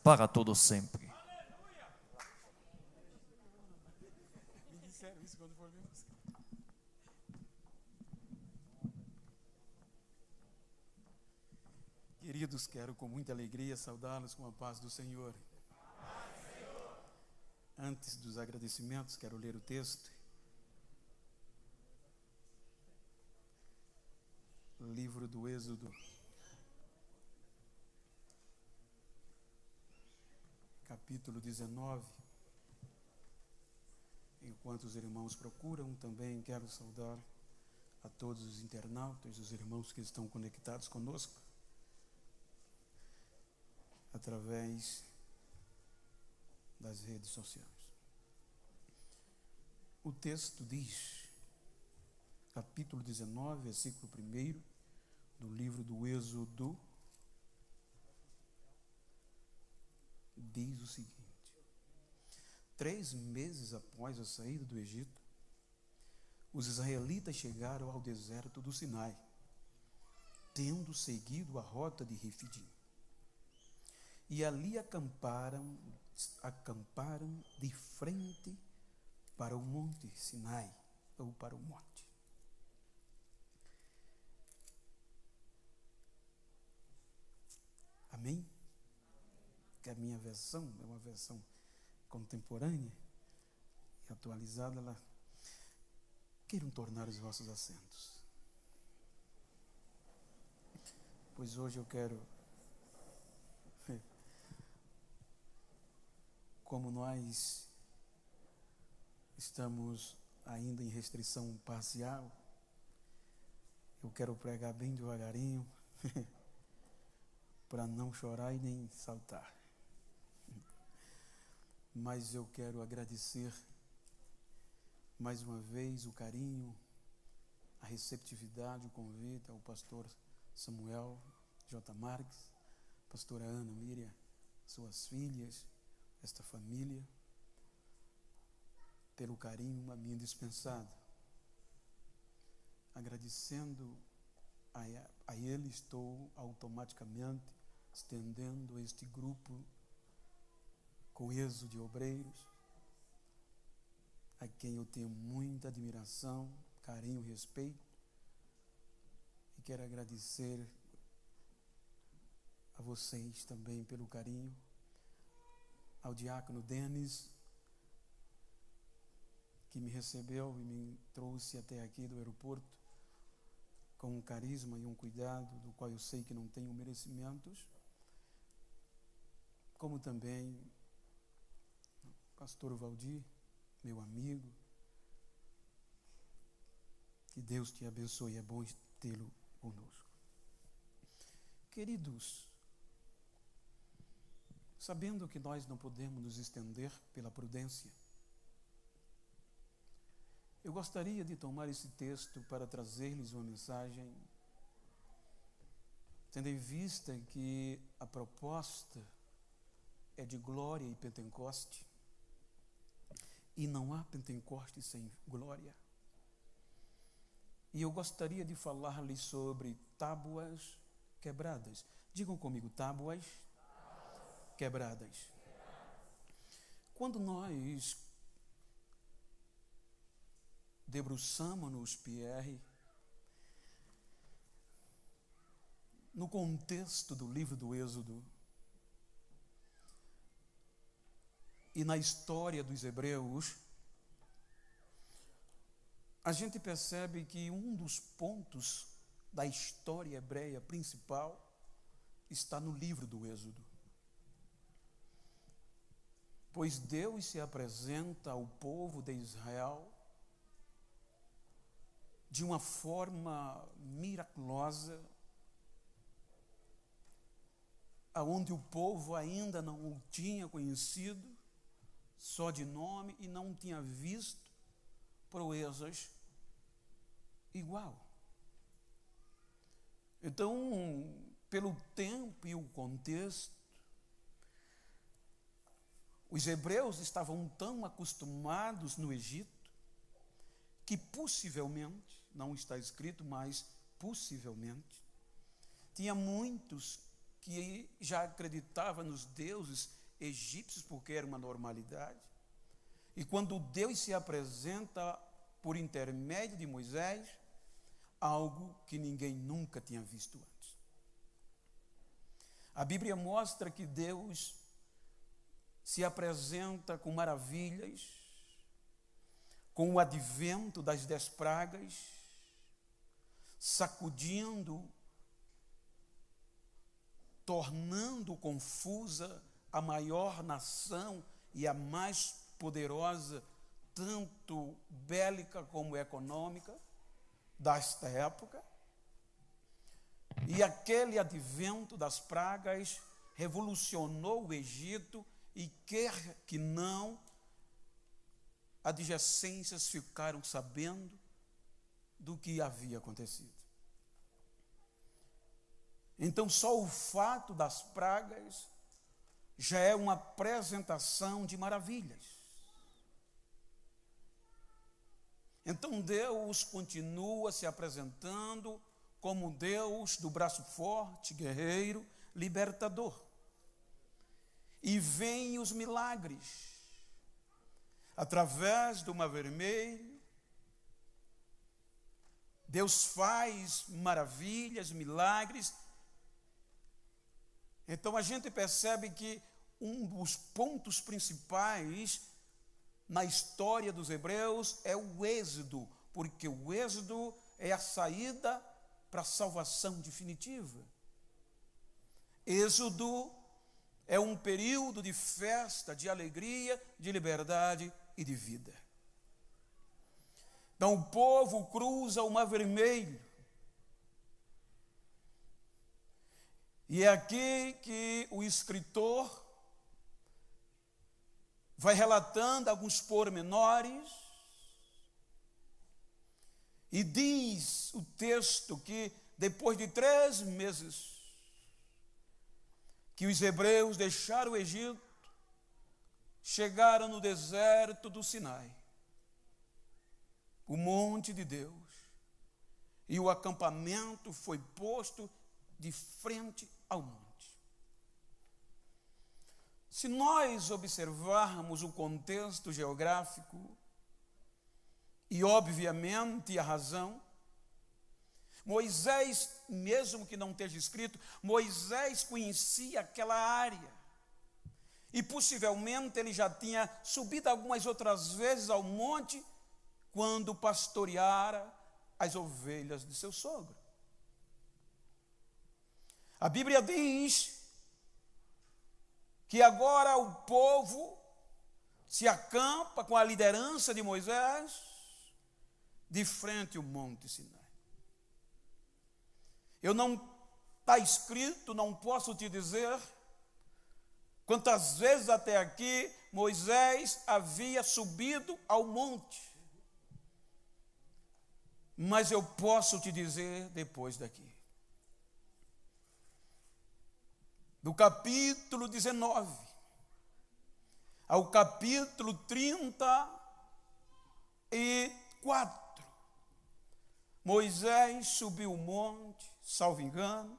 para todo sempre. Me disseram isso quando for ver você. Queridos, quero com muita alegria saudá-los com a paz do Senhor. Antes dos agradecimentos, quero ler o texto. Livro do Êxodo, capítulo 19. Enquanto os irmãos procuram, também quero saudar a todos os internautas, os irmãos que estão conectados conosco através das redes sociais. O texto diz, capítulo 19, versículo 1 do livro do Êxodo, diz o seguinte: 3 meses após a saída do Egito, os israelitas chegaram ao deserto do Sinai, tendo seguido a rota de Refidim. E ali acamparam de frente para o monte Sinai, ou para o monte. Amém? Que a minha versão é uma versão contemporânea e atualizada. Ela queiram tornar os vossos assentos, pois hoje eu quero, como nós estamos ainda em restrição parcial, eu quero pregar bem devagarinho para não chorar e nem saltar. Mas eu quero agradecer mais uma vez o carinho, a receptividade, o convite ao pastor Samuel J. Marques, pastora Ana Miriam, suas filhas, esta família, pelo carinho a mim dispensado. Agradecendo a ele, estou automaticamente estendendo este grupo coeso de obreiros, a quem eu tenho muita admiração, carinho, respeito, e quero agradecer a vocês também pelo carinho, ao diácono Denis, que me recebeu e me trouxe até aqui do aeroporto, com um carisma e um cuidado, do qual eu sei que não tenho merecimentos, como também pastor Valdir, meu amigo. Que Deus te abençoe, é bom tê-lo conosco. Queridos, sabendo que nós não podemos nos estender pela prudência, eu gostaria de tomar esse texto para trazer-lhes uma mensagem, tendo em vista que a proposta é de glória e Pentecoste, e não há Pentecoste sem glória. E eu gostaria de falar-lhes sobre tábuas quebradas. Digam comigo, tábuas quebradas. Quando nós debruçamos-nos, Pierre, no contexto do livro do Êxodo e na história dos hebreus, a gente percebe que um dos pontos da história hebreia principal está no livro do Êxodo. Pois Deus se apresenta ao povo de Israel de uma forma miraculosa, aonde o povo ainda não o tinha conhecido, só de nome, e não tinha visto proezas igual. Então, pelo tempo e o contexto, os hebreus estavam tão acostumados no Egito que possivelmente, não está escrito, mas possivelmente, tinha muitos que já acreditava nos deuses egípcios, porque era uma normalidade. E quando Deus se apresenta por intermédio de Moisés, algo que ninguém nunca tinha visto antes. A Bíblia mostra que Deus se apresenta com maravilhas, com o advento das 10 pragas, sacudindo, tornando confusa a maior nação e a mais poderosa, tanto bélica como econômica, desta época. E aquele advento das pragas revolucionou o Egito, e quer que não, adjacências ficaram sabendo do que havia acontecido. Então, só o fato das pragas já é uma apresentação de maravilhas. Então, Deus continua se apresentando como Deus do braço forte, guerreiro, libertador. E vêm os milagres. Através do Mar Vermelho, Deus faz maravilhas, milagres. Então a gente percebe que um dos pontos principais na história dos hebreus é o êxodo, porque o êxodo é a saída para a salvação definitiva. Êxodo é um período de festa, de alegria, de liberdade e de vida. Então o povo cruza o Mar Vermelho. E é aqui que o escritor vai relatando alguns pormenores e diz o texto que depois de 3 meses que os hebreus deixaram o Egito, chegaram no deserto do Sinai, o monte de Deus, e o acampamento foi posto de frente ao monte. Se nós observarmos o contexto geográfico e, obviamente, a razão, Moisés, mesmo que não esteja escrito, Moisés conhecia aquela área. E possivelmente ele já tinha subido algumas outras vezes ao monte quando pastoreara as ovelhas de seu sogro. A Bíblia diz que agora o povo se acampa com a liderança de Moisés de frente ao monte Sinai. Eu não está escrito, não posso te dizer quantas vezes até aqui Moisés havia subido ao monte. Mas eu posso te dizer depois daqui. Do capítulo 19 ao capítulo 34, Moisés subiu o monte, salvo engano,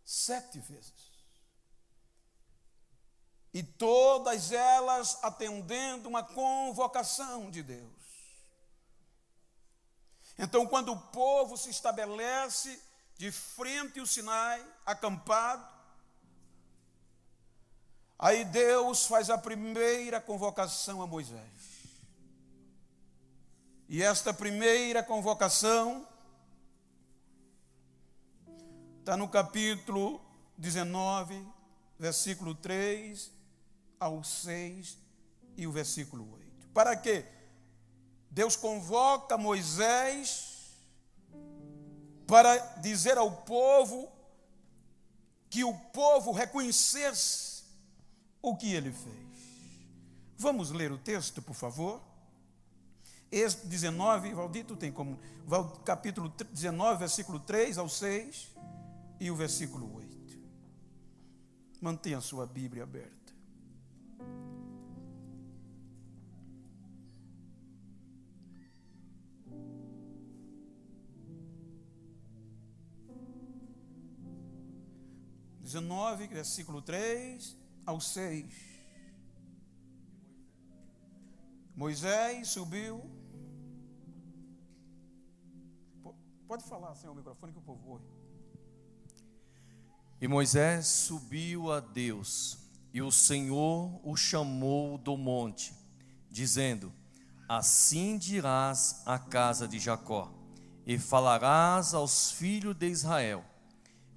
7 vezes. E todas elas atendendo uma convocação de Deus. Então, quando o povo se estabelece de frente ao Sinai, acampado, aí Deus faz a primeira convocação a Moisés. E esta primeira convocação está no capítulo 19, versículo 3 ao 6 e o versículo 8. Para quê? Deus convoca Moisés para dizer ao povo que o povo reconhecesse o que ele fez. Vamos ler o texto, por favor? Êxodo 19, Valdito tem como, capítulo 19, versículo 3 ao 6 e o versículo 8. Mantenha a sua Bíblia aberta. 19, versículo 3 ao 6. Moisés subiu. Pode falar sem o microfone que o povo ouve. E Moisés subiu a Deus, e o Senhor o chamou do monte, dizendo: assim dirás à casa de Jacó, e falarás aos filhos de Israel: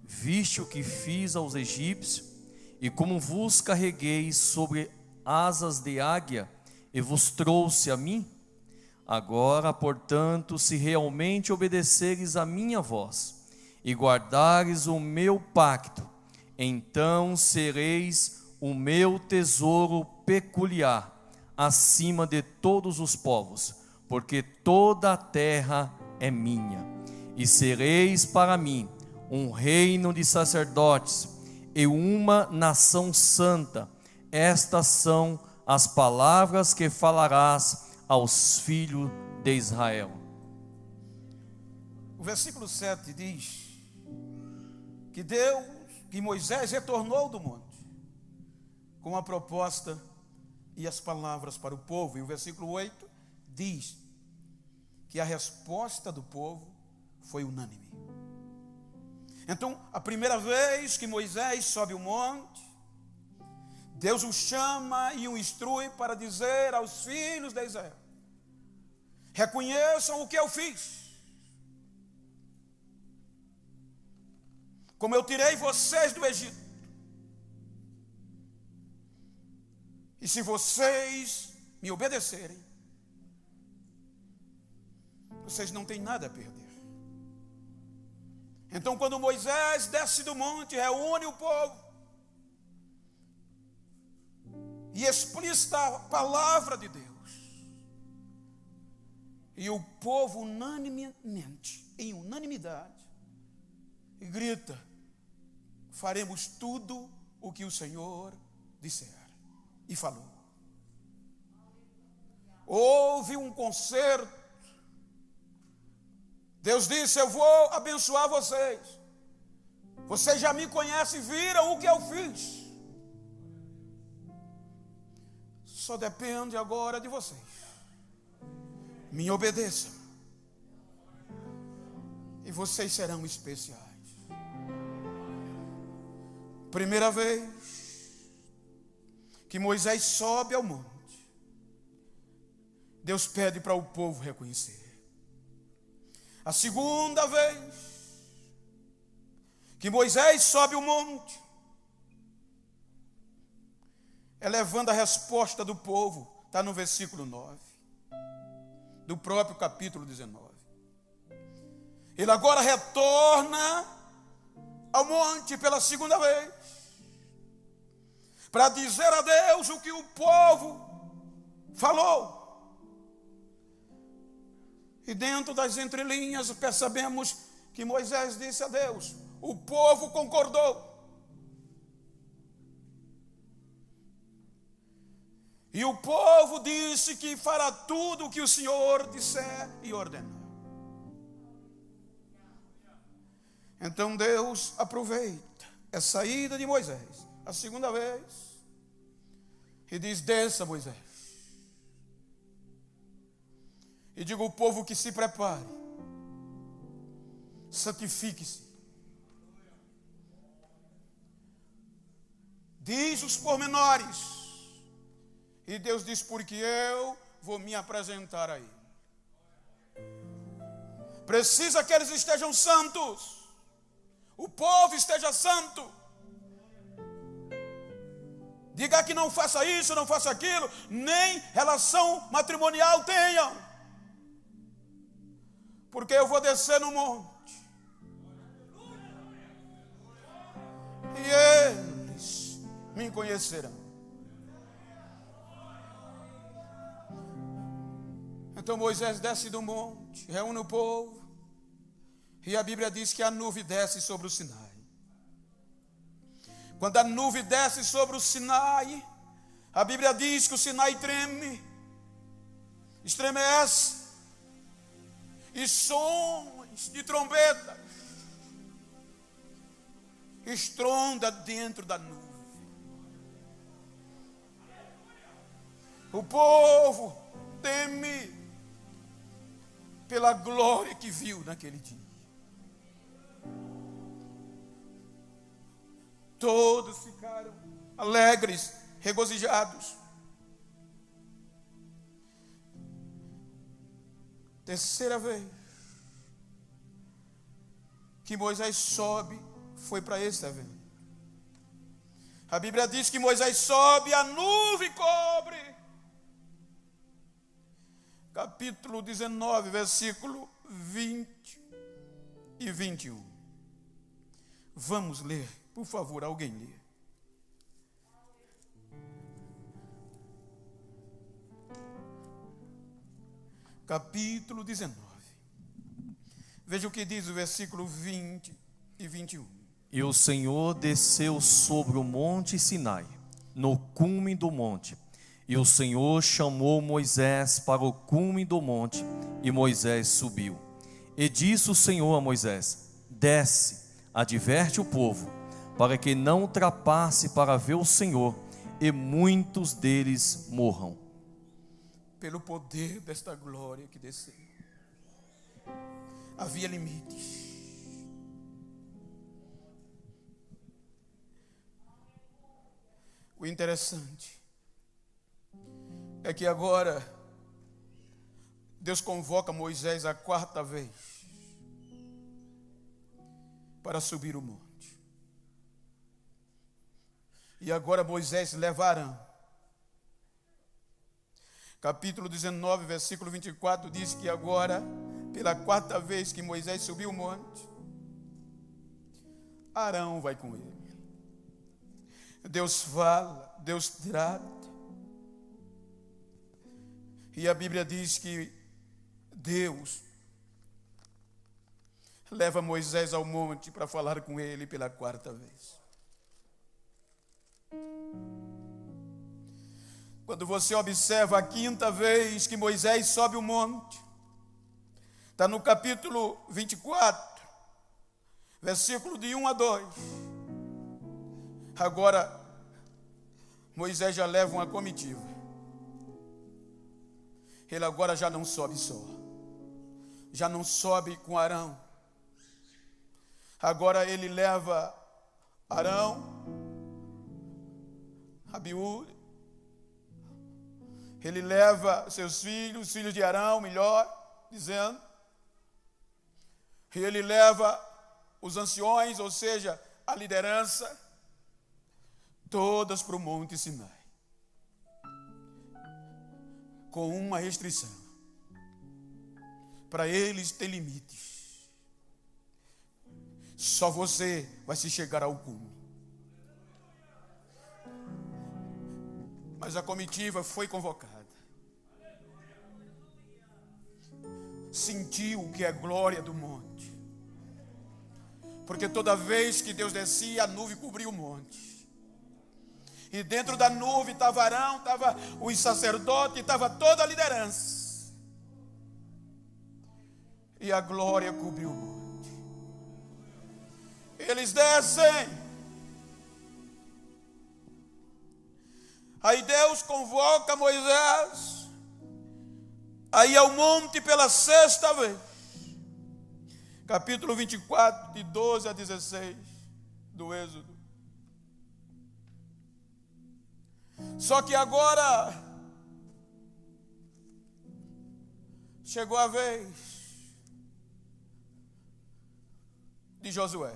viste o que fiz aos egípcios, e como vos carreguei sobre asas de águia, e vos trouxe a mim? Agora, portanto, se realmente obedeceres a minha voz, e guardares o meu pacto, então sereis o meu tesouro peculiar, acima de todos os povos, porque toda a terra é minha, e sereis para mim um reino de sacerdotes e uma nação santa. Estas são as palavras que falarás aos filhos de Israel. O versículo 7 diz que Moisés retornou do monte com a proposta e as palavras para o povo. E o versículo 8 diz que a resposta do povo foi unânime. Então, a primeira vez que Moisés sobe o monte, Deus o chama e o instrui para dizer aos filhos de Israel: reconheçam o que eu fiz. Como eu tirei vocês do Egito. E se vocês me obedecerem, vocês não têm nada a perder. Então, quando Moisés desce do monte, reúne o povo e explicita a palavra de Deus, e o povo unanimemente, em unanimidade, grita: faremos tudo o que o Senhor disser. E falou. Houve um concerto. Deus disse: eu vou abençoar vocês. Vocês já me conhecem, viram o que eu fiz. Só depende agora de vocês. Me obedeçam, e vocês serão especiais. Primeira vez que Moisés sobe ao monte, Deus pede para o povo reconhecer. A segunda vez que Moisés sobe o monte, elevando a resposta do povo, está no versículo 9, do próprio capítulo 19. Ele agora retorna ao monte pela segunda vez, para dizer a Deus o que o povo falou. E dentro das entrelinhas percebemos que Moisés disse a Deus: o povo concordou. E o povo disse que fará tudo o que o Senhor disser e ordenar. Então Deus aproveita a saída de Moisés, a segunda vez, e diz: desça, Moisés, e diga ao povo que se prepare, santifique-se. Diz os pormenores, e Deus diz: porque eu vou me apresentar a ele. Precisa que eles estejam santos, o povo esteja santo. Diga que não faça isso, não faça aquilo, nem relação matrimonial tenham, porque eu vou descer no monte e eles me conhecerão. Então Moisés desce do monte, reúne o povo, e a Bíblia diz que a nuvem desce sobre o Sinai. Quando a nuvem desce sobre o Sinai, a Bíblia diz que o Sinai treme, estremece, e sons de trombetas estronda dentro da nuvem. O povo teme pela glória que viu naquele dia. Todos ficaram alegres, regozijados. Terceira vez que Moisés sobe, foi para esse evento. A Bíblia diz que Moisés sobe, a nuvem cobre. Capítulo 19, versículo 20 e 21. Vamos ler, por favor, alguém lê. Capítulo 19. Veja o que diz o versículo 20 e 21. E o Senhor desceu sobre o monte Sinai, no cume do monte. E o Senhor chamou Moisés para o cume do monte, e Moisés subiu. E disse o Senhor a Moisés: desce, adverte o povo, para que não ultrapasse para ver o Senhor, e muitos deles morram. Pelo poder desta glória que desceu, havia limites. O interessante é que agora Deus convoca Moisés a quarta vez para subir o monte. E agora Moisés leva Arão. Capítulo 19, versículo 24 diz que agora, pela quarta vez que Moisés subiu o monte, Arão vai com ele. Deus fala, Deus trata. E a Bíblia diz que Deus leva Moisés ao monte para falar com ele pela quarta vez. Quando você observa a quinta vez que Moisés sobe o monte, está no capítulo 24, versículo de 1 a 2. Agora, Moisés já leva uma comitiva. Ele agora já não sobe só. Já não sobe com Arão. Agora ele leva Arão, Abiú. Ele leva seus filhos, os filhos de Arão, melhor dizendo. E ele leva os anciões, ou seja, a liderança, todas para o Monte Sinai. Com uma restrição. Para eles tem limites. Só você vai se chegar ao cume. Mas a comitiva foi convocada. Sentiu que é a glória do monte. Porque toda vez que Deus descia, a nuvem cobria o monte. E dentro da nuvem estava Arão, estava os sacerdotes, estava toda a liderança. E a glória cobriu o monte. Eles descem. Aí Deus convoca Moisés a ir ao monte pela sexta vez. Capítulo 24, de 12 a 16 do Êxodo. Só que agora chegou a vez de Josué.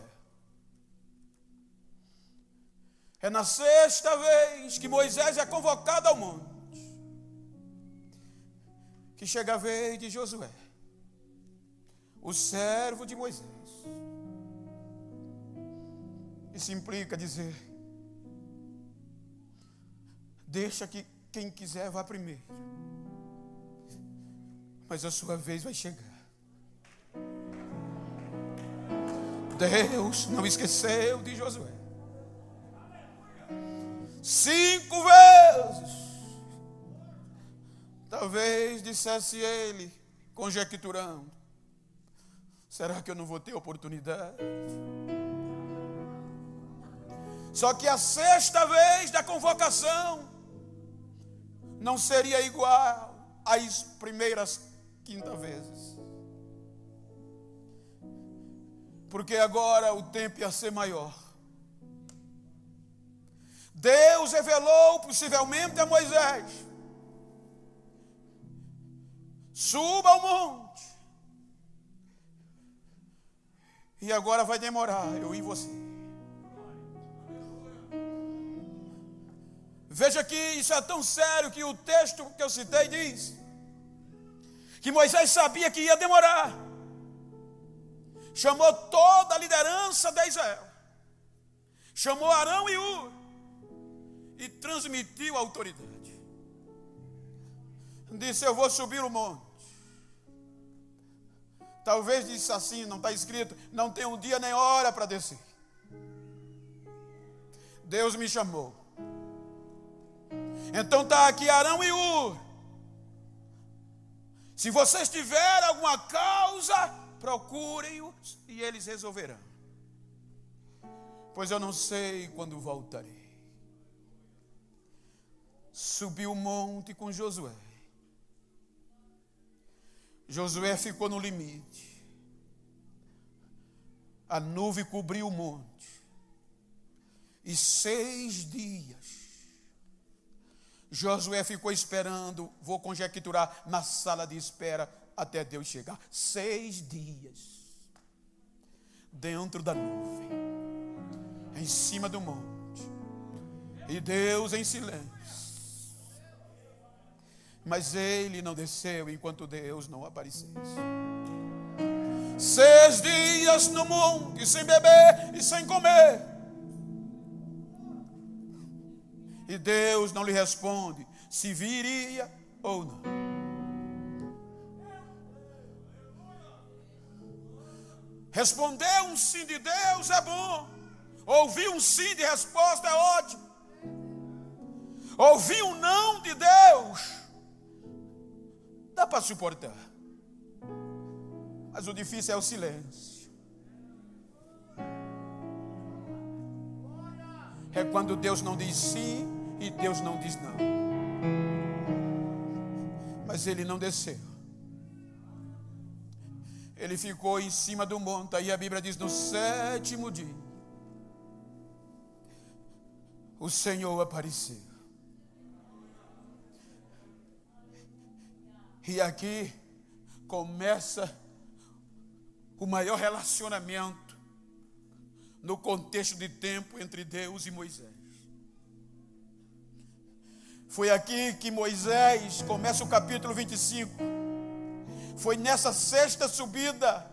É na sexta vez que Moisés é convocado ao monte que chega a vez de Josué, o servo de Moisés. Isso implica dizer: deixa que quem quiser vá primeiro, mas a sua vez vai chegar. Deus não esqueceu de Josué. 5 vezes, talvez dissesse ele, conjecturando: será que eu não vou ter oportunidade? Só que a sexta vez da convocação não seria igual às primeiras 5 vezes. Porque agora o tempo ia ser maior. Deus revelou possivelmente a Moisés: suba ao monte. E agora vai demorar, eu e você. Veja que isso é tão sério que o texto que eu citei diz que Moisés sabia que ia demorar. Chamou toda a liderança de Israel, chamou Arão e Hur e transmitiu a autoridade. Disse: eu vou subir o monte. Talvez disse assim, não está escrito, não tem um dia nem hora para descer. Deus me chamou. Então está aqui Arão e Hur. Se vocês tiverem alguma causa, procurem-os e eles resolverão. Pois eu não sei quando voltarei. Subiu o monte com Josué. Josué ficou no limite. A nuvem cobriu o monte. E 6 dias Josué ficou esperando, vou conjecturar, na sala de espera até Deus chegar. 6 dias dentro da nuvem, em cima do monte, e Deus em silêncio. Mas ele não desceu enquanto Deus não aparecesse. 6 dias no monte, sem beber e sem comer. E Deus não lhe responde se viria ou não. Responder um sim de Deus é bom. Ouvir um sim de resposta é ótimo. Ouvir um não de Deus dá para suportar. Mas o difícil é o silêncio. É quando Deus não diz sim e Deus não diz não. Mas ele não desceu. Ele ficou em cima do monte. Aí a Bíblia diz: no 7º dia o Senhor apareceu. E aqui começa o maior relacionamento no contexto de tempo entre Deus e Moisés. Foi aqui que Moisés começa o capítulo 25. Foi nessa 6ª subida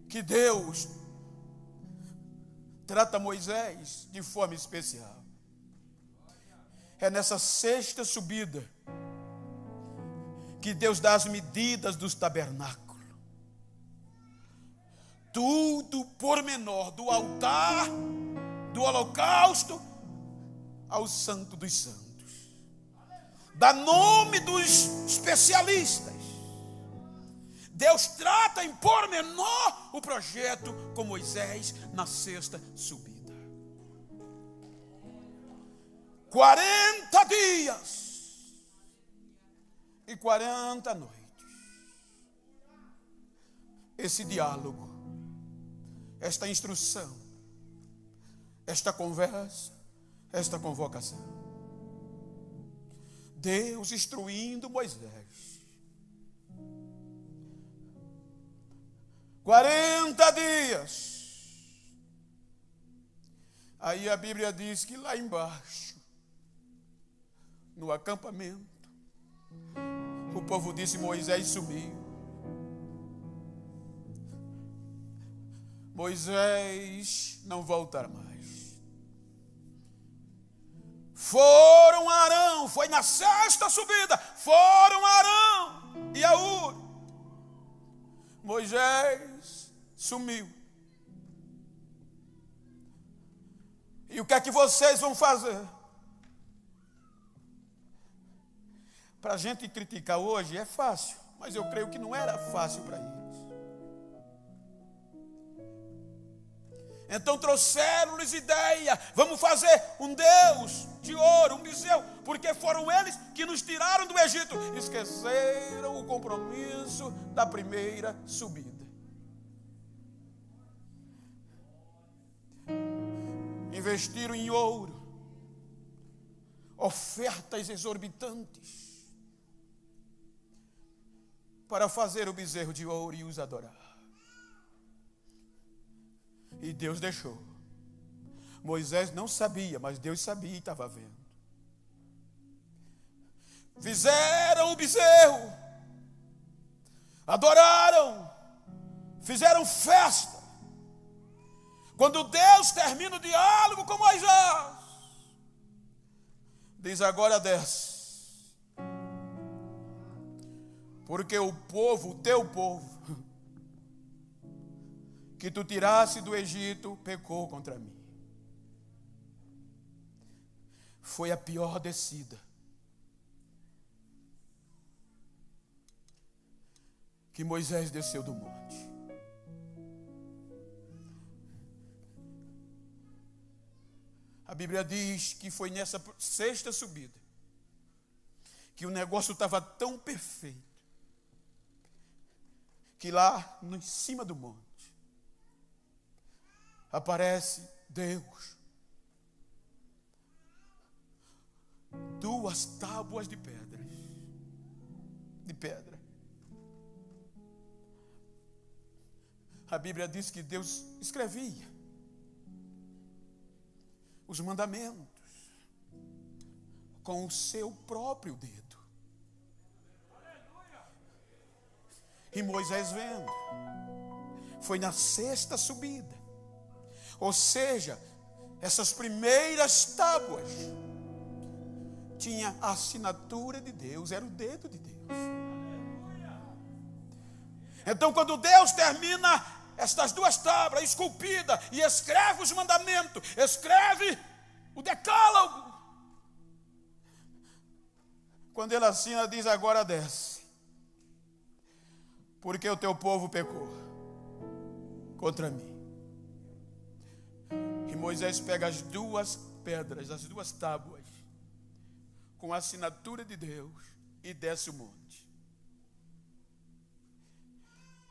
que Deus trata Moisés de forma especial. É nessa 6ª subida que Deus dá as medidas dos tabernáculos. Tudo pormenor, do altar, do holocausto, ao Santo dos Santos. Dá nome dos especialistas. Deus trata em pormenor o projeto com Moisés na 6ª subida. 40 dias e 40 noites. Esse diálogo, esta instrução, esta conversa, esta convocação. Deus instruindo Moisés. 40 dias. Aí a Bíblia diz que lá embaixo, no acampamento, o povo disse: Moisés sumiu. Moisés não voltará mais. Foram Arão, foi na 6ª subida, foram Arão e Hur. Moisés sumiu. E o que é que vocês vão fazer? Para a gente criticar hoje é fácil, mas eu creio que não era fácil para eles. Então trouxeram-lhes ideia: vamos fazer um Deus de ouro, um bezerro, porque foram eles que nos tiraram do Egito. Esqueceram o compromisso da primeira subida. Investiram em ouro, ofertas exorbitantes, para fazer o bezerro de ouro e os adorar. E Deus deixou. Moisés não sabia, mas Deus sabia e estava vendo. Fizeram o bezerro, adoraram, fizeram festa. Quando Deus termina o diálogo com Moisés, diz: agora desce, porque o povo, o teu povo, que tu tirasse do Egito, pecou contra mim. Foi a pior descida que Moisés desceu do monte. A Bíblia diz que foi nessa sexta subida que o negócio estava tão perfeito que lá em cima do monte aparece Deus, duas tábuas de pedra. A Bíblia diz que Deus escrevia os mandamentos com o seu próprio dedo. E Moisés vendo, foi na sexta subida. Ou seja, essas primeiras tábuas tinha a assinatura de Deus, era o dedo de Deus. Então, quando Deus termina estas duas tábuas esculpidas e escreve os mandamentos, escreve o decálogo, quando ele assina, diz: agora desce, porque o teu povo pecou contra mim. E Moisés pega as duas pedras, as duas tábuas, com a assinatura de Deus, e desce o monte.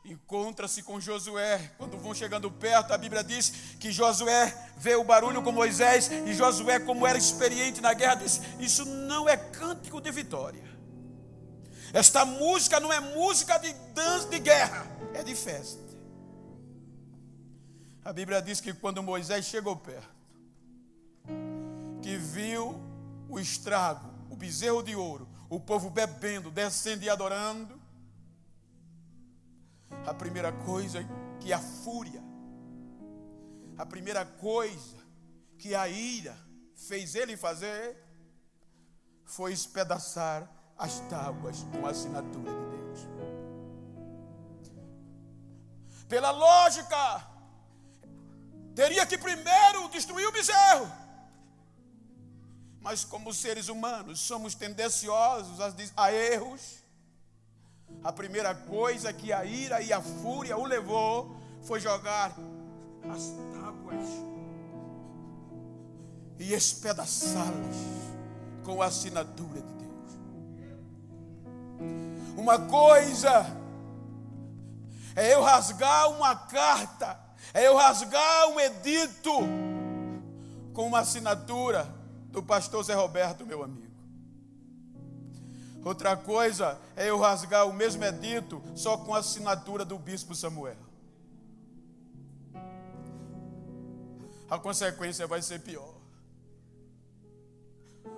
Encontra-se com Josué. Quando vão chegando perto, a Bíblia diz que Josué vê o barulho com Moisés, e Josué, como era experiente na guerra, diz: isso não é cântico de vitória. Esta música não é música de dança de guerra, é de festa. A Bíblia diz que quando Moisés chegou perto, que viu o estrago, o bezerro de ouro, o povo bebendo, descendo e adorando, a primeira coisa que a fúria, a primeira coisa que a ira fez ele fazer, foi espedaçar as tábuas com a assinatura de Deus. Pela lógica, teria que primeiro destruir o bezerro. Mas como seres humanos somos tendenciosos a erros, a primeira coisa que a ira e a fúria o levou foi jogar as tábuas e espedaçá-las com a assinatura de Deus. Uma coisa é eu rasgar uma carta, é eu rasgar um edito com uma assinatura do pastor Zé Roberto, meu amigo. Outra coisa é eu rasgar o mesmo edito só com a assinatura do bispo Samuel. A consequência vai ser pior,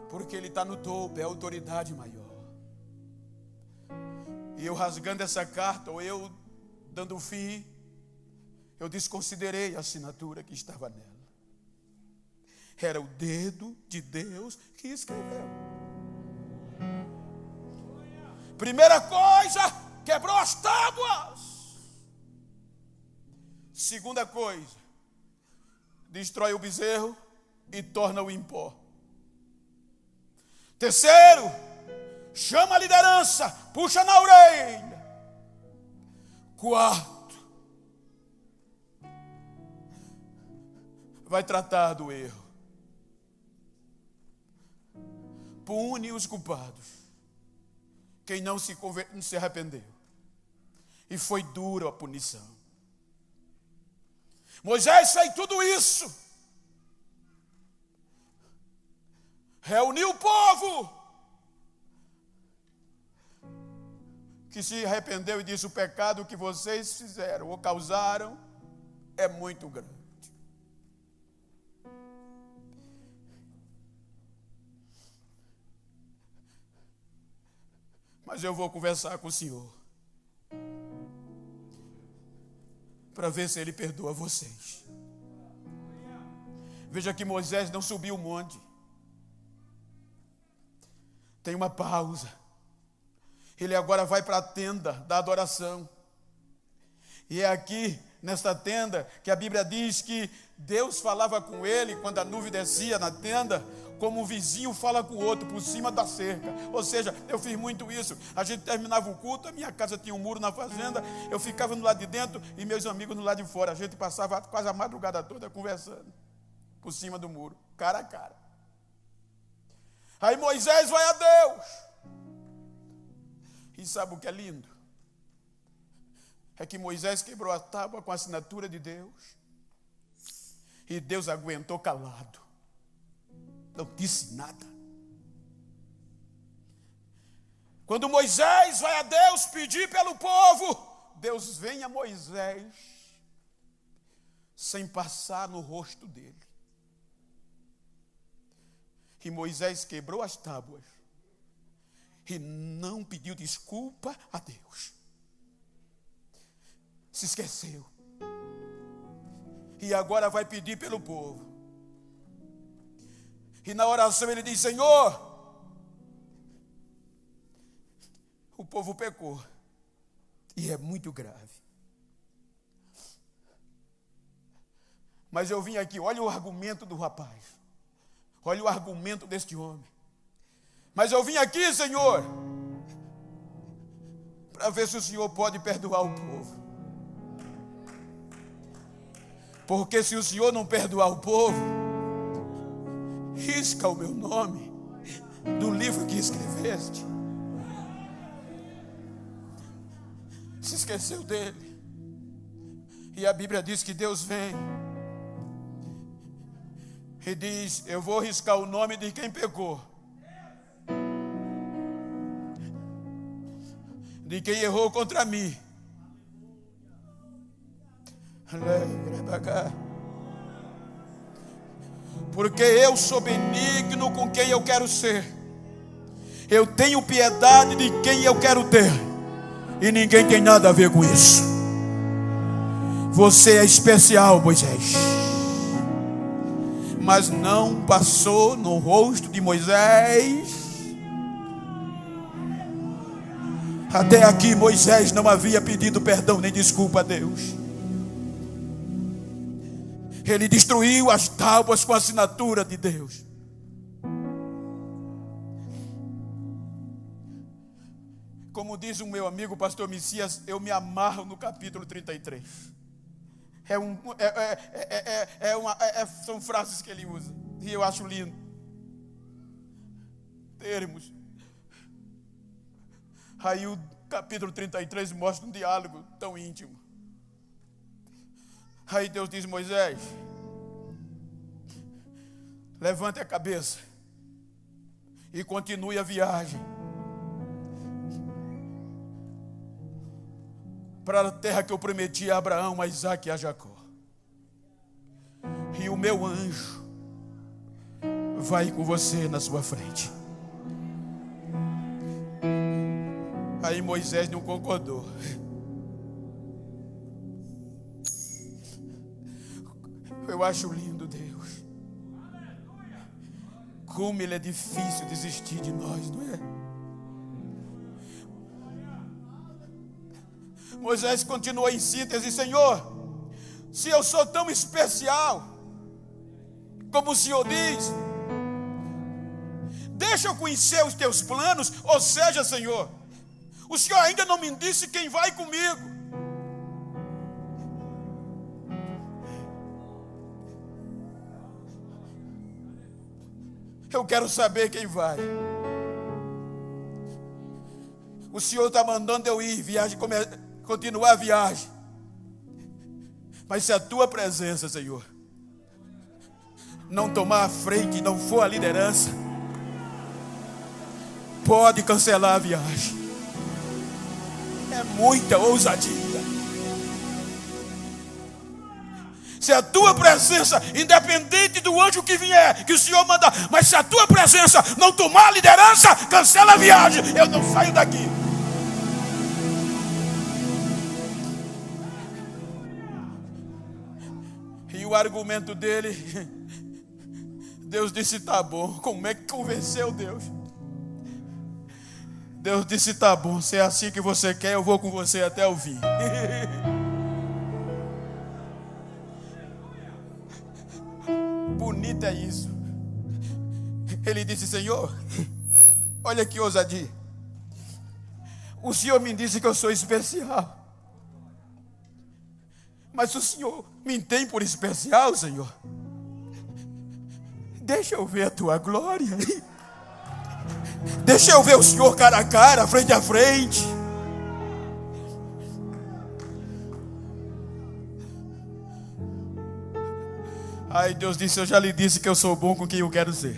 porque ele está no topo, é a autoridade maior. E eu rasgando essa carta, ou eu dando fim, eu desconsiderei a assinatura que estava nela. Era o dedo de Deus que escreveu. Primeira coisa, quebrou as tábuas. Segunda coisa, destrói o bezerro e torna-o em pó. Terceiro, chama a liderança, puxa na orelha. Quarto, vai tratar do erro. Pune os culpados, quem não se arrependeu. E foi dura a punição. Moisés fez tudo isso. Reuniu o povo, que se arrependeu e disse: o pecado que vocês fizeram ou causaram é muito grande. Mas eu vou conversar com o Senhor para ver se Ele perdoa vocês. Veja que Moisés não subiu o monte. Tem uma pausa. Ele agora vai para a tenda da adoração. E é aqui, nesta tenda, que a Bíblia diz que Deus falava com ele quando a nuvem descia na tenda, como um vizinho fala com o outro, por cima da cerca. Ou seja, eu fiz muito isso. A gente terminava o culto, a minha casa tinha um muro na fazenda, eu ficava no lado de dentro e meus amigos no lado de fora. A gente passava quase a madrugada toda conversando, por cima do muro, cara a cara. Aí Moisés vai a Deus. E sabe o que é lindo? É que Moisés quebrou a tábua com a assinatura de Deus. E Deus aguentou calado. Não disse nada. Quando Moisés vai a Deus pedir pelo povo, Deus vem a Moisés sem passar no rosto dele. E Moisés quebrou as tábuas e não pediu desculpa a Deus. Se esqueceu. E agora vai pedir pelo povo. E na oração ele diz: Senhor, o povo pecou. E é muito grave. Mas eu vim aqui, olha o argumento do rapaz. Olha o argumento deste homem. Mas eu vim aqui, Senhor, para ver se o Senhor pode perdoar o povo. Porque se o Senhor não perdoar o povo, risca o meu nome do livro que escreveste. Se esqueceu dele. E a Bíblia diz que Deus vem e diz: eu vou riscar o nome de quem pecou, de quem errou contra mim. Porque eu sou benigno com quem eu quero ser. Eu tenho piedade de quem eu quero ter. E ninguém tem nada a ver com isso. Você é especial, Moisés. Mas não passou no rosto de Moisés. Até aqui Moisés não havia pedido perdão nem desculpa a Deus. Ele destruiu as tábuas com a assinatura de Deus. Como diz o meu amigo pastor Messias, eu me amarro no capítulo 33. São frases que ele usa e eu acho lindo. Termos. Aí o capítulo 33 mostra um diálogo tão íntimo. Aí Deus diz: Moisés, levante a cabeça e continue a viagem para a terra que eu prometi a Abraão, a Isaque e a Jacó. E o meu anjo vai com você na sua frente. Aí Moisés não concordou. Eu acho lindo Deus. Como Ele é difícil desistir de nós, não é? Moisés continuou em síntese: Senhor, se eu sou tão especial como o Senhor diz, deixa eu conhecer os teus planos. Ou seja, Senhor, o Senhor ainda não me disse quem vai comigo. Eu quero saber quem vai. O Senhor está mandando eu ir, continuar a viagem. Mas se a tua presença, Senhor, não tomar a frente, não for a liderança, pode cancelar a viagem. É muita ousadia. Se a tua presença, independente do anjo que vier, que o Senhor manda, mas se a tua presença não tomar a liderança, cancela a viagem. Eu não saio daqui. E o argumento dele, Deus disse: tá bom. Como é que convenceu Deus? Deus disse: tá bom, se é assim que você quer, eu vou com você até o fim. Bonito é isso. Ele disse: Senhor, olha que ousadia. O Senhor me disse que eu sou especial. Mas o Senhor me tem por especial, Senhor. Deixa eu ver a tua glória. Deixa eu ver o Senhor cara a cara, frente a frente. Aí Deus disse: eu já lhe disse que eu sou bom com quem eu quero ser.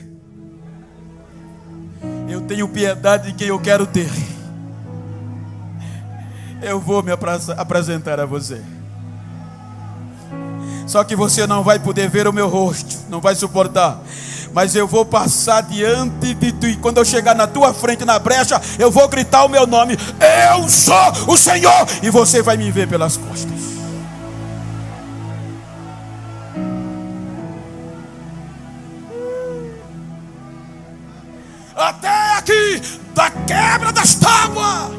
Eu tenho piedade de quem eu quero ter. Eu vou me apresentar a você. Só que você não vai poder ver o meu rosto, não vai suportar. Mas eu vou passar diante de tu, e quando eu chegar na tua frente, na brecha, eu vou gritar o meu nome: eu sou o Senhor. E você vai me ver pelas costas. Até aqui, da quebra das tábuas,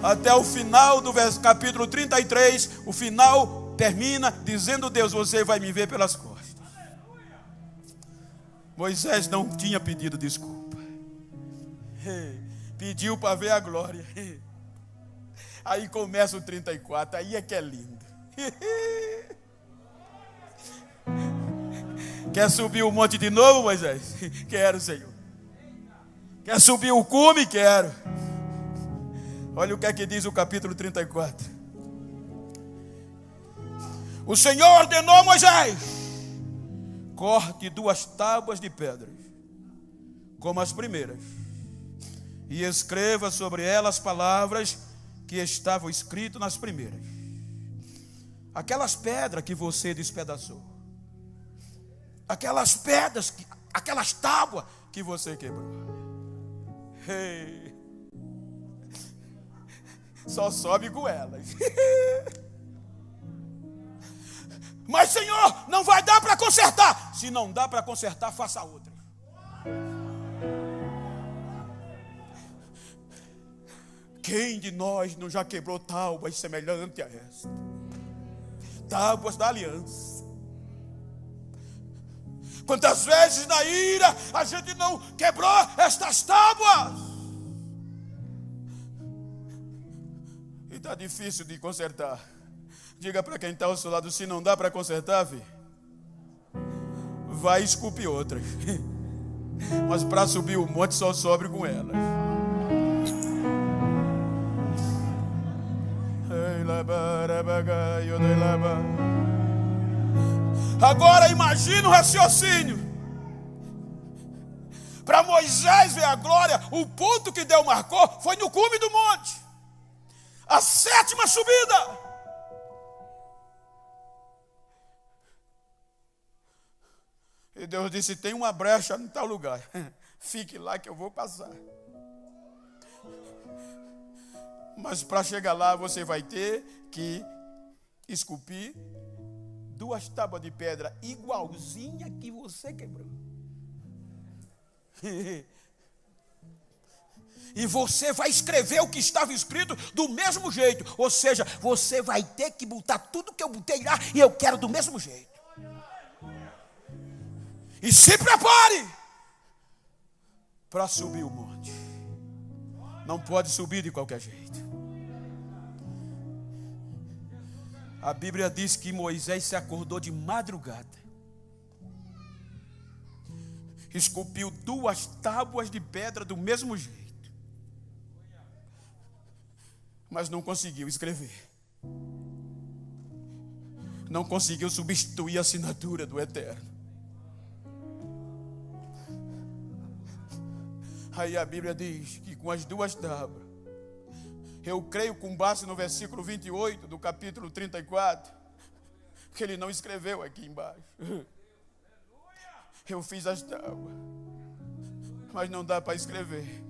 até o final do capítulo 33, o final termina dizendo Deus: você vai me ver pelas costas. Moisés não tinha pedido desculpa. Pediu para ver a glória. Aí começa o 34, aí é que é lindo. Quer subir o monte de novo, Moisés? Quero, Senhor. Quer subir o cume? Quero. Olha o que é que diz o capítulo 34. O Senhor ordenou a Moisés: corte 2 tábuas de pedras, como as primeiras, e escreva sobre elas as palavras que estavam escritas nas primeiras. Aquelas pedras que você despedaçou, aquelas pedras, aquelas tábuas que você quebrou. Hey. Só sobe com elas. Mas, Senhor, não vai dar para consertar. Se não dá para consertar, faça outra. Quem de nós não já quebrou tábuas semelhantes a essa? Tábuas da aliança. Quantas vezes na ira a gente não quebrou estas tábuas? E está difícil de consertar. Diga para quem está ao seu lado: se não dá para consertar, filho, vai esculpir outras. Mas para subir o monte só sobe com elas. Agora imagina o raciocínio. Para Moisés ver a glória, o ponto que Deus marcou foi no cume do monte, a 7ª subida. E Deus disse: tem uma brecha em tal lugar, fique lá que eu vou passar. Mas para chegar lá você vai ter que esculpir 2 tábuas de pedra igualzinha que você quebrou. E você vai escrever o que estava escrito do mesmo jeito. Ou seja, você vai ter que botar tudo que eu botei lá e eu quero do mesmo jeito. E se prepare para subir o monte. Não pode subir de qualquer jeito. A Bíblia diz que Moisés se acordou de madrugada esculpiu 2 tábuas de pedra do mesmo jeito, mas não conseguiu escrever. Não conseguiu substituir a assinatura do Eterno. Aí a Bíblia diz que com as 2 tábuas, eu creio com base no versículo 28 do capítulo 34, que ele não escreveu aqui embaixo. Eu fiz as tábuas, mas não dá para escrever.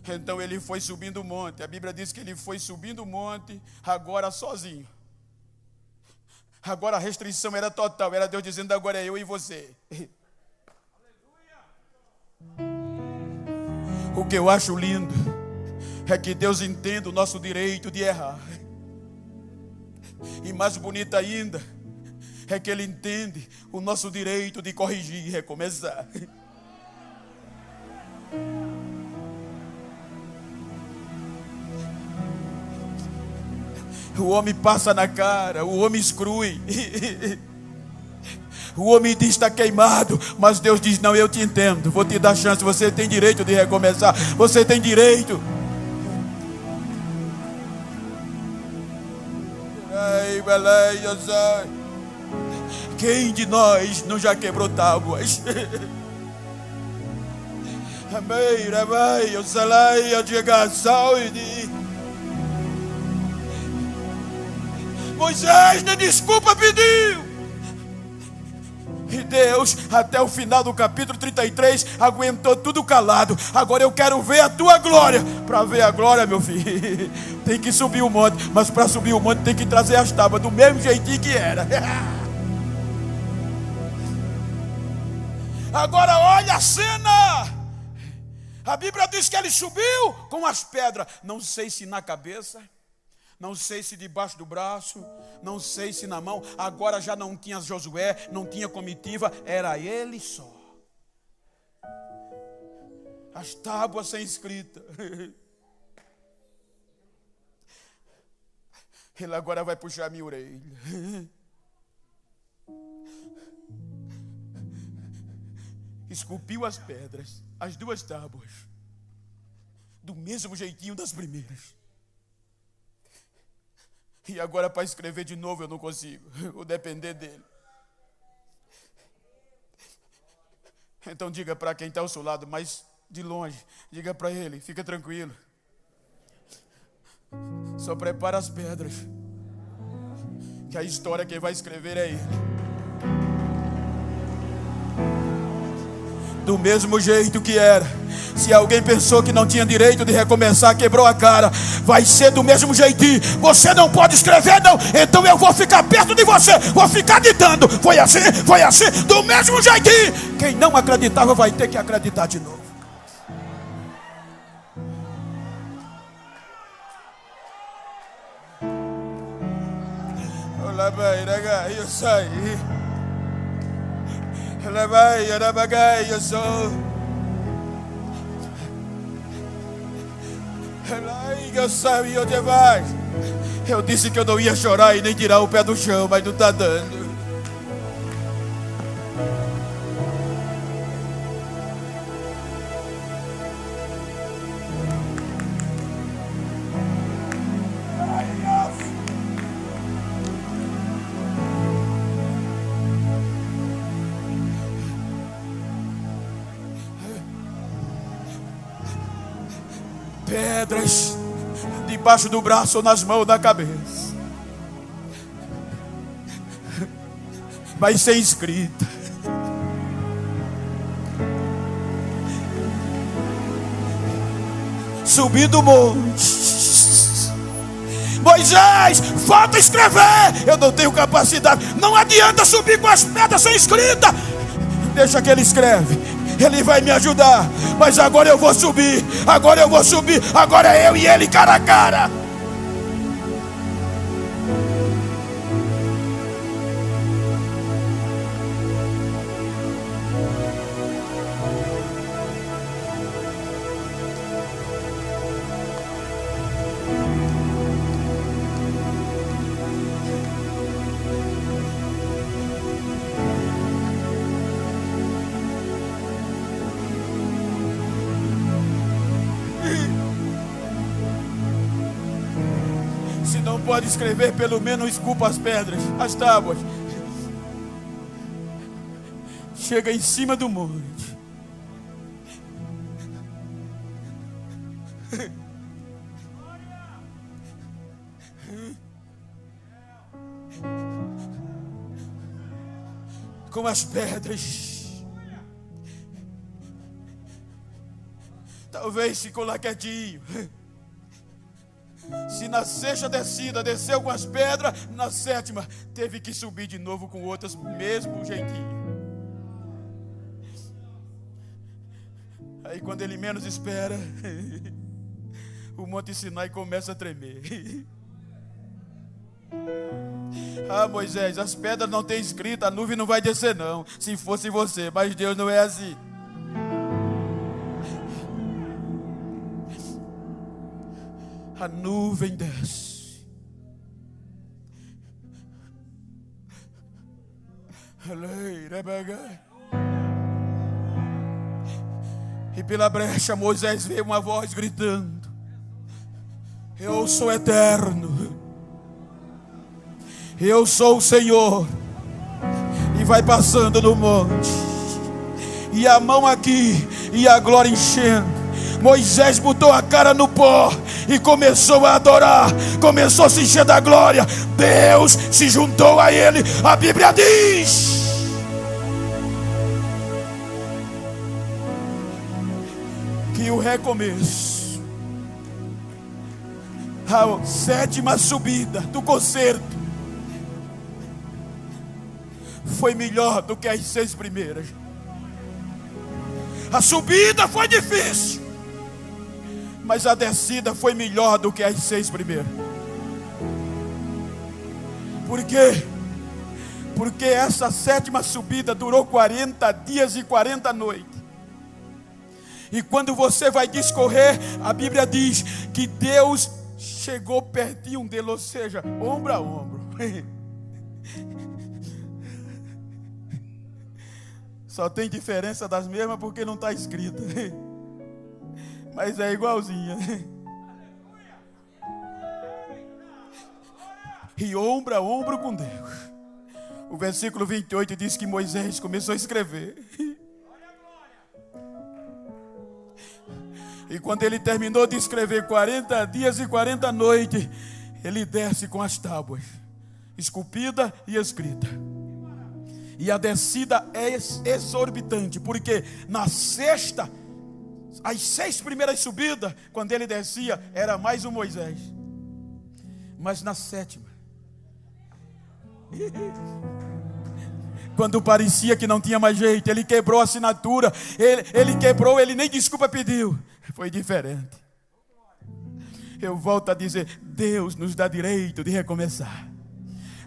Então ele foi subindo o monte. A Bíblia diz que ele foi subindo o monte, agora sozinho. Agora a restrição era total. Era Deus dizendo: agora é eu e você. O que eu acho lindo é que Deus entende o nosso direito de errar. E mais bonito ainda é que Ele entende o nosso direito de corrigir e recomeçar. O homem passa na cara, o homem exclui. O homem diz: está queimado, mas Deus diz: não, eu te entendo, vou te dar chance, você tem direito de recomeçar, você tem direito. Quem de nós não já quebrou tábuas? Moisés nem desculpa pediu. E Deus, até o final do capítulo 33, aguentou tudo calado. Agora eu quero ver a tua glória. Para ver a glória, meu filho, tem que subir o monte. Mas para subir o monte tem que trazer as tábuas do mesmo jeitinho que era. Agora olha a cena. A Bíblia diz que ele subiu com as pedras. Não sei se na cabeça, não sei se debaixo do braço, não sei se na mão. Agora já não tinha Josué, não tinha comitiva, era ele só. As tábuas sem escrita. Ele agora vai puxar minha orelha. Esculpiu as pedras, as 2 tábuas, do mesmo jeitinho das primeiras. E agora para escrever de novo eu não consigo. Vou depender dele. Então diga para quem está ao seu lado, mas de longe, diga para ele: fica tranquilo. Só prepara as pedras, que a história quem vai escrever é ele. Do mesmo jeito que era. Se alguém pensou que não tinha direito de recomeçar, quebrou a cara, vai ser do mesmo jeitinho. Você não pode escrever, não. Então eu vou ficar perto de você, vou ficar ditando. Foi assim, do mesmo jeitinho. Quem não acreditava vai ter que acreditar de novo. Olá, vai, eu saí. Eu sabia onde vai. Eu disse que eu não ia chorar e nem tirar o pé do chão, mas não está dando. Pedras debaixo do braço ou nas mãos, na cabeça, mas sem escrita. Subindo o monte. Moisés, falta escrever. Eu não tenho capacidade. Não adianta subir com as pedras sem escrita. Deixa que ele escreve. Ele vai me ajudar. Mas agora eu vou subir. Agora é eu e ele cara a cara. pode escrever, pelo menos esculpa as pedras, as tábuas. Chega em cima do monte. Com as pedras. Talvez ficou lá quietinho. Se na sexta descida desceu com as pedras, na sétima teve que subir de novo com outras, mesmo jeitinho. Aí quando ele menos espera, o Monte Sinai começa a tremer. Ah, Moisés, as pedras não têm escrita, a nuvem não vai descer não. Se fosse você, mas Deus não é assim. A nuvem desce. E pela brecha Moisés vê uma voz gritando: eu sou eterno, eu sou o Senhor. E vai passando no monte, e a mão aqui, e a glória enchendo. Moisés botou a cara no pó e começou a adorar, começou a se encher da glória. Deus se juntou a ele. A Bíblia diz que o recomeço, a sétima subida do concerto, foi melhor do que as 6 primeiras. A subida foi difícil, mas a descida foi melhor do que as 6 primeiras. Por quê? Porque essa sétima subida durou 40 dias e 40 noites. E quando você vai discorrer, a Bíblia diz que Deus chegou pertinho dele, ou seja, ombro a ombro. Só tem diferença das mesmas porque não está escrita. Mas é igualzinha. E ombro a ombro com Deus. O versículo 28 diz que Moisés começou a escrever. E quando ele terminou de escrever 40 dias e 40 noites, ele desce com as tábuas, esculpida e escrita. E a descida é exorbitante, porque na sexta, as 6 primeiras subidas, quando ele descia, era mais um Moisés. Mas na sétima, quando parecia que não tinha mais jeito, ele quebrou a assinatura, ele quebrou, ele nem desculpa pediu. Foi diferente. Eu volto a dizer, Deus nos dá direito de recomeçar.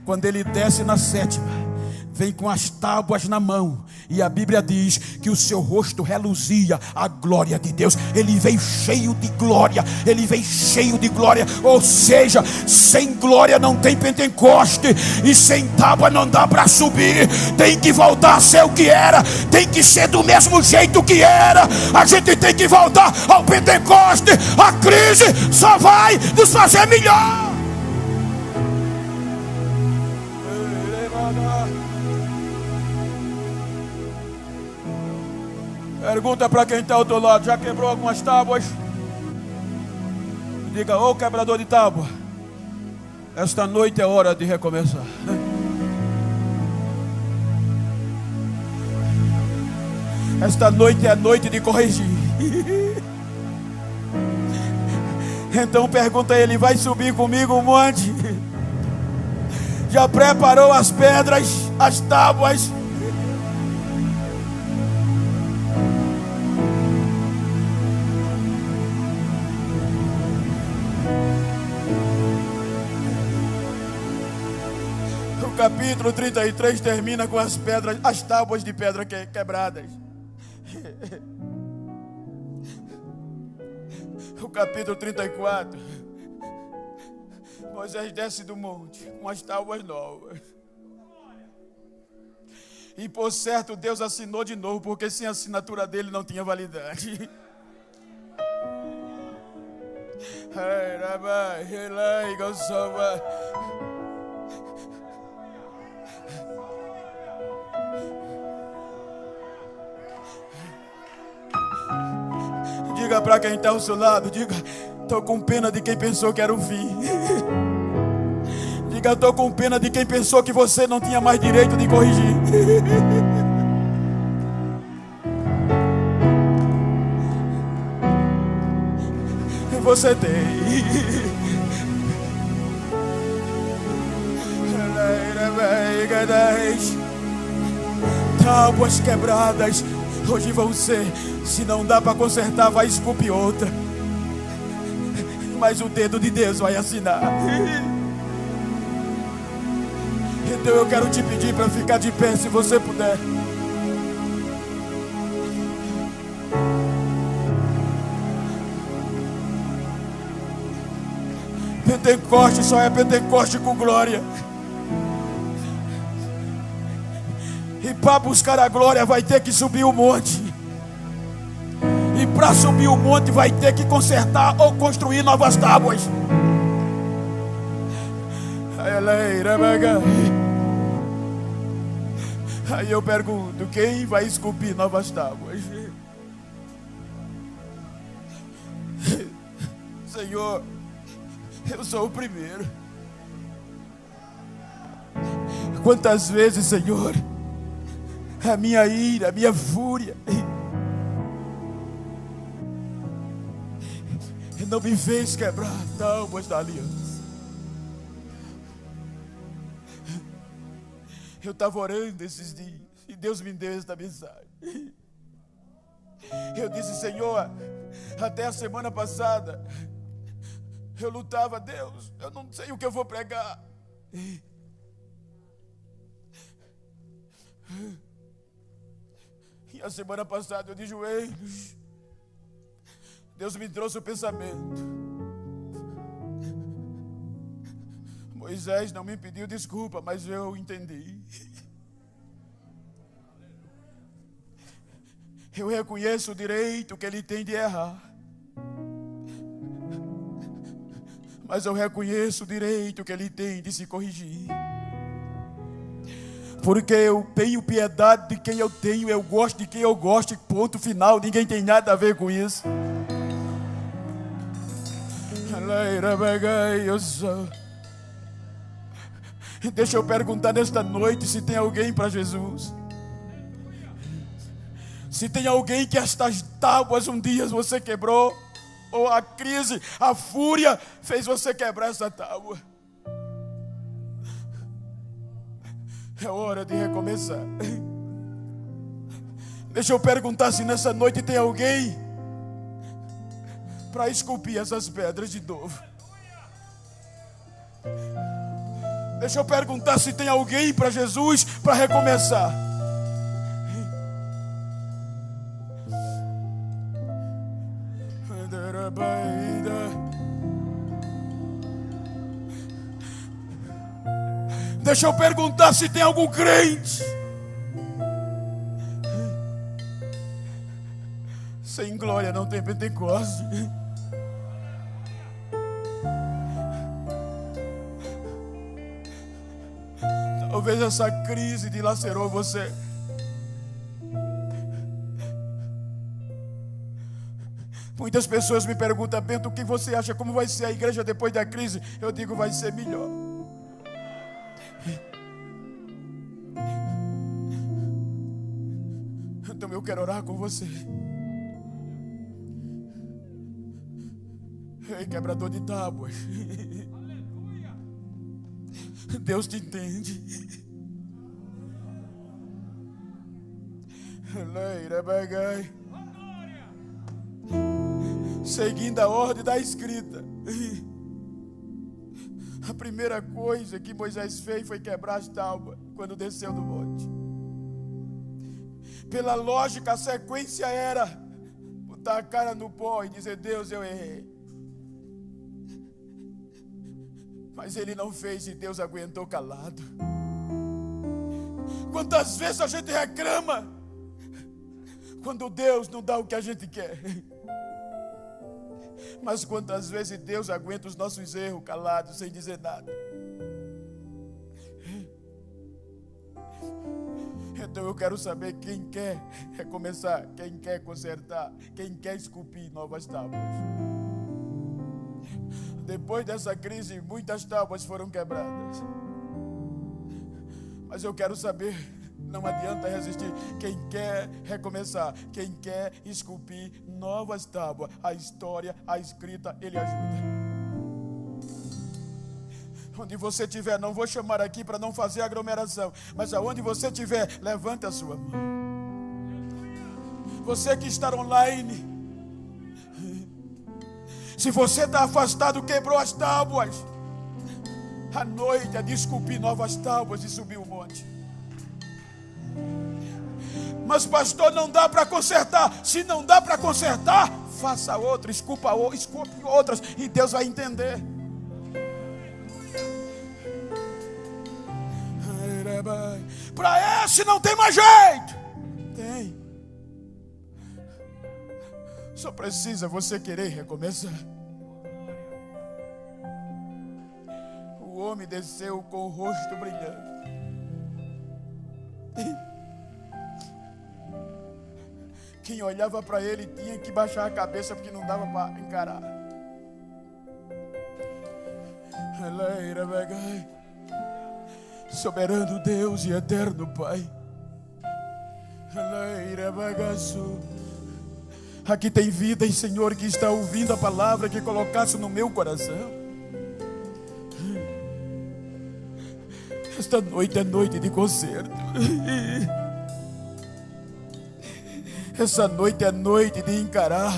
Quando ele desce na sétima, vem com as tábuas na mão, e a Bíblia diz que o seu rosto reluzia a glória de Deus. Ele veio cheio de glória, ele veio cheio de glória. Ou seja, sem glória não tem Pentecoste, e sem tábua não dá para subir. Tem que voltar a ser o que era, tem que ser do mesmo jeito que era. A gente tem que voltar ao Pentecoste. A crise só vai nos fazer melhor. Pergunta para quem está ao teu lado: já quebrou algumas tábuas? Diga: ô quebrador de tábua, esta noite é hora de recomeçar. Esta noite é noite de corrigir. Então pergunta a ele: vai subir comigo um monte? Já preparou as pedras, as tábuas? O capítulo 33 termina com as pedras, as tábuas de pedra quebradas. O capítulo 34, Moisés desce do monte com as tábuas novas. E por certo Deus assinou de novo, porque sem a assinatura dele não tinha validade. Diga para quem está ao seu lado, diga: estou com pena de quem pensou que era o fim. Diga: estou com pena de quem pensou que você não tinha mais direito de corrigir. Você tem. Tábuas quebradas hoje vão ser. Se não dá para consertar, vai esculpir outra. Mas o dedo de Deus vai assinar. Então eu quero te pedir para ficar de pé, se você puder. Pentecoste só é Pentecoste com glória. E para buscar a glória vai ter que subir o monte. E para subir o monte vai ter que consertar ou construir novas tábuas. Aí eu pergunto: quem vai esculpir novas tábuas? Senhor, eu sou o primeiro. Quantas vezes, Senhor, a minha ira, a minha fúria não me fez quebrar tábuas da aliança. Eu estava orando esses dias e Deus me deu esta mensagem. Eu disse: Senhor, até a semana passada eu lutava: Deus, eu não sei o que eu vou pregar. E a semana passada eu de joelhos, Deus me trouxe o pensamento: Moisés não me pediu desculpa, mas eu entendi. Eu reconheço o direito que ele tem de errar, mas eu reconheço o direito que ele tem de se corrigir. Porque eu tenho piedade de quem eu tenho, eu gosto de quem eu gosto, ponto final, ninguém tem nada a ver com isso. Deixa eu perguntar nesta noite se tem alguém para Jesus. Se tem alguém que estas tábuas um dia você quebrou, ou a crise, a fúria fez você quebrar essa tábua. É hora de recomeçar. Deixa eu perguntar se nessa noite tem alguém para esculpir essas pedras de novo. Deixa eu perguntar se tem alguém para Jesus para recomeçar. Deixa eu perguntar se tem algum crente sem glória. Não tem Pentecoste. Talvez essa crise dilacerou você. Muitas pessoas me perguntam: Bento, o que você acha? Como vai ser a igreja depois da crise? Eu digo: vai ser melhor. Então eu quero orar com você. Ei, quebrador de tábuas, Deus te entende. Seguindo a ordem da escrita, a primeira coisa que Moisés fez foi quebrar as tábuas quando desceu do monte. Pela lógica, a sequência era botar a cara no pó e dizer: Deus, eu errei. Mas ele não fez e Deus aguentou calado. Quantas vezes a gente reclama quando Deus não dá o que a gente quer? Mas quantas vezes Deus aguenta os nossos erros calados, sem dizer nada? Então eu quero saber quem quer recomeçar, quem quer consertar, quem quer esculpir novas tábuas. Depois dessa crise, muitas tábuas foram quebradas. Mas eu quero saber, não adianta resistir, quem quer recomeçar, quem quer esculpir novas tábuas, a história, a escrita, Ele ajuda. Onde você estiver, não vou chamar aqui para não fazer aglomeração, mas aonde você estiver, levante a sua mão. Você que está online, se você está afastado, quebrou as tábuas, a noite é de esculpir novas tábuas e subir o monte. Mas pastor, não dá para consertar. Se não dá para consertar, faça outra, esculpe outras, e Deus vai entender. Para esse não tem mais jeito. Tem. Só precisa você querer recomeçar. O homem desceu com o rosto brilhando. Quem olhava para ele tinha que baixar a cabeça, porque não dava para encarar. Soberano Deus e eterno Pai, aqui tem vida, e Senhor, que está ouvindo a palavra que colocasse no meu coração. Esta noite é noite de concerto. Essa noite é noite de encarar.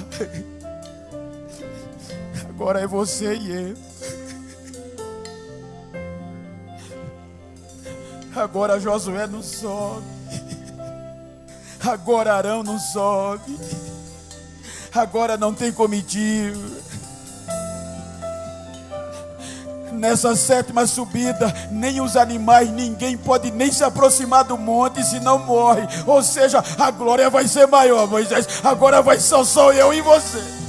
Agora é você e eu. Agora Josué não sobe. Agora Arão não sobe. Agora não tem comitiva. Nessa sétima subida, nem os animais, ninguém pode nem se aproximar do monte, senão morre. Ou seja, a glória vai ser maior, Moisés. Agora vai ser só eu e você.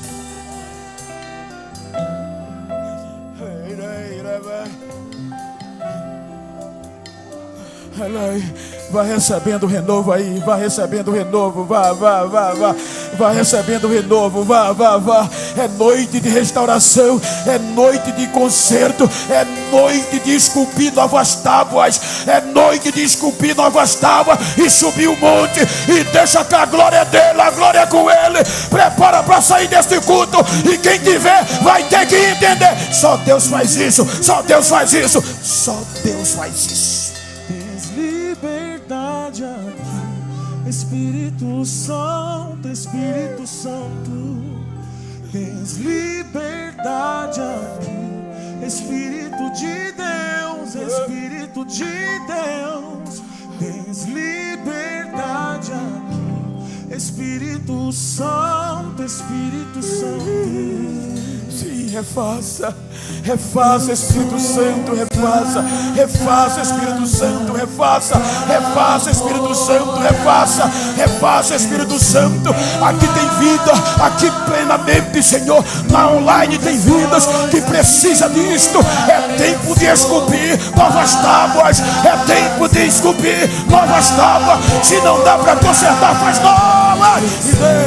Vai recebendo renovo aí, vai recebendo renovo, vá, vai recebendo renovo, vá. É noite de restauração, é noite de conserto, é noite de esculpir novas tábuas, é noite de esculpir novas tábuas e subir o monte e deixa que a glória é dele, a glória é com ele. Prepara para sair deste culto, e quem tiver vai ter que entender: só Deus faz isso, só Deus faz isso, só Deus faz isso. Liberdade aqui, Espírito Santo, Espírito Santo. Tens liberdade aqui, Espírito de Deus, Espírito de Deus. Tens liberdade aqui, Espírito Santo, Espírito Santo. Sim, refaça, Espírito Santo, refaça, Espírito Santo, refaça, Espírito Santo, refaça, Espírito Santo. Aqui tem vida, aqui plenamente, Senhor. Na online tem vidas que precisa disto. É tempo de esculpir novas tábuas, é tempo de esculpir novas tábuas. Se não dá para consertar, faz novas. E Deus